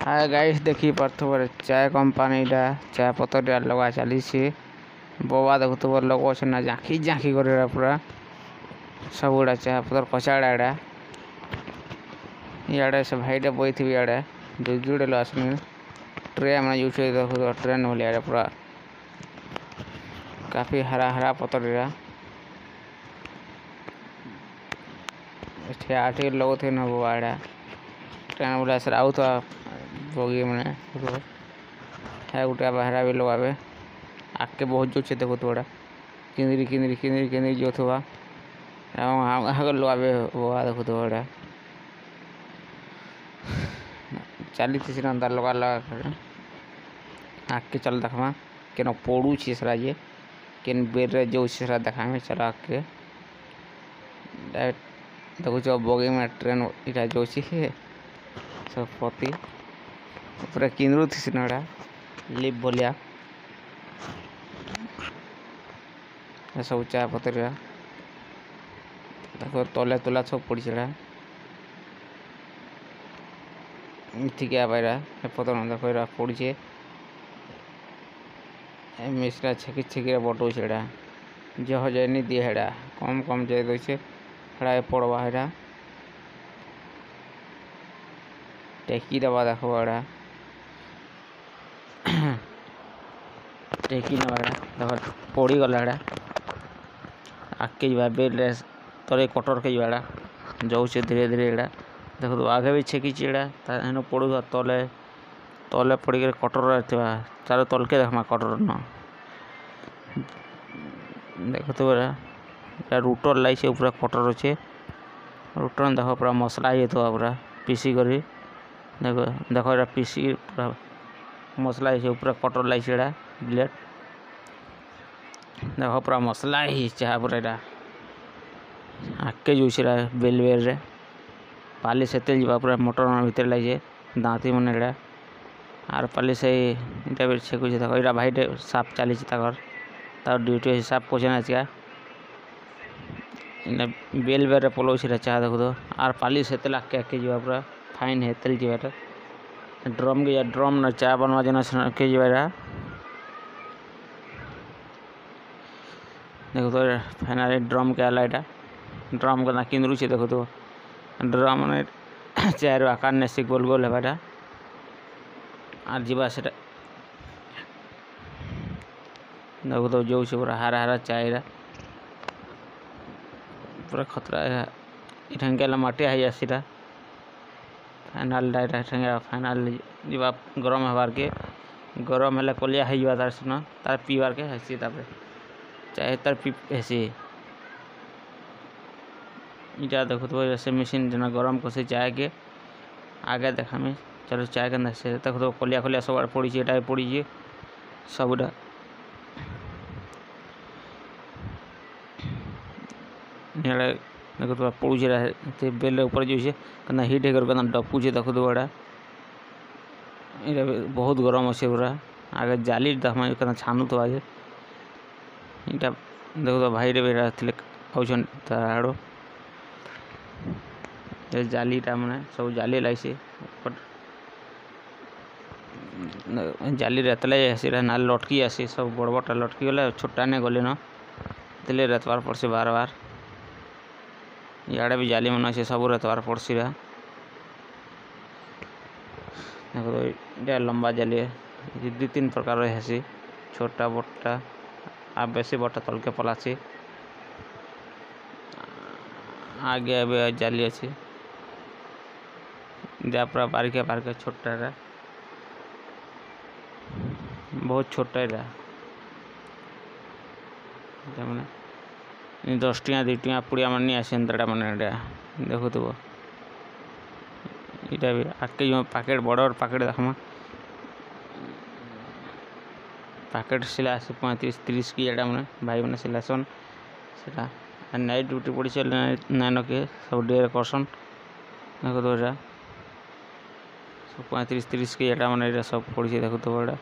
hi guys देखी पार्थवर चाय company चाय पतर लगा चली बोबा देखुव लोग ना झाँकी झाँकी कर पूरा सब गुड़ा चाय पतर कचाड़ा एड़ा इे से भाईटे बही थी इे दुई जुड़े आसनी ट्रे मैंने यूज देखो ट्रेन भाई पूरा काफी हरा हरा पतर आठे लोग थे ना बोड़ा ट्रेन बोला सर आउ तो बगी मैंने है गोटे बाहर भी लगावे आगे बहुत जो देखो थोड़ा किंदरी किंदरी किंदरी किंदरी जो थोड़ा आगे लगावे बोआ देखो थोड़ा चली थी अंदर लगा लगा आगे चल देखा केन पड़ू सरा ये केन बेर जो सरा देखा चल आगे देखो बगी में ट्रेन इटा जो सब पति पूरा किंदरू थी ना लिप बोलिया सब चाय पतर देखो तले तुला सब पड़ी ठीक है पतर देखो पड़ी मिश्रा छेकी छेकी बटो जह जाए दिए हेड़ा कम कम जाए दे हेड़ा पड़वा हेड़ा टेकी दबा देखो एड़ा टेकी नवा देख पड़ी गला एड़ा आगे जा बेल तले कटर के जाड़ा जाऊे धीरे धीरे एड़ा देख तो आगे भी छेकी एड़ा पड़ू तले तले पड़ कटर तार तलके देखमा कटर न देख तो रुटर लाई पूरा कटर अच्छे रुटर देख पूरा मसला ये पूरा पीसी करी देखो देखो ये पीसी पूरा मसला ये पूरा कटर लाई ब्लेड देखो पूरा मसला ही चाह पूरा आगे जो बेल बेल रे पाली से जा पूरा मोटर भीतर लगे दाँती मन एड़ा आर पाली से छेकुचे देखो यहाँ भाईटे साफ चली ड्यूटी साफ कर बेल बेल पलौ चाह देखो तो आर पाली से आगे आगे जा पूरा फाइन है तेल जा ड्रम के ड्रम न चाय बनवा जना के जा देखो तो फाइनाली ड्रम के आला यहाँ ड्रम का ना किंदरू से देखो तो ड्रम ने चाय आकार ने से गोल गोल है आर जीवा से देखो तो जो पूरा हरा हरा चाय पूरा खतरा इठे मटी है आसीटा फाइनाल फाइनाल जीवा गरम हबार के गरम है कलिया है तार सुना तार पीबार के हसी चाहे तार पी हेसी इटा देखो तो ऐसे मशीन जना गरम कसे चाय के आगे देखा में चलो चाय के अंदर से देखो तो कलिया कलिया सब पड़ी ये पड़ी सबुटा देखो तो पड़ू बेल ऊपर जो है हिट होकर डपुचे देखो तो बड़ा ये बहुत गरम अच्छे पूरा आगे जाली देखा छानु तो आज इटा देखो तो भाई रे आउन तार जालीटा मैंने सब जाली लाई जाली रेतले आसी ना लटकी आसी सब बड़ बड़ा लटकी गले छोटा ने गले न तेल रेतवार पड़सी बार बार इे भी जाली मन अच्छे सब रेतवार पड़सी देखो तो ये लंबा जाली है दु तीन प्रकार हेसी छोटा बट्टा आ बेसी बट्टा तल के पलासी आगे अभी जाली अच्छी जा पूरा बारिके बारिके छोटा बहुत छोटा मैंने 10 टिया 2 टिया पुड़िया मन नहीं आसे मैंने देखो तो इटा भी आगे जो पैकेट बड़ पैकेट देखमा पैकेट सिला 35-30 की एटा मैंने भाई मैंने सिलासन से नाइट ड्यूटी पड़ी 9 के सब डे करसन देखो तो सब 35-30 की एटा मैंने सब पड़ी देखो तो बड़ा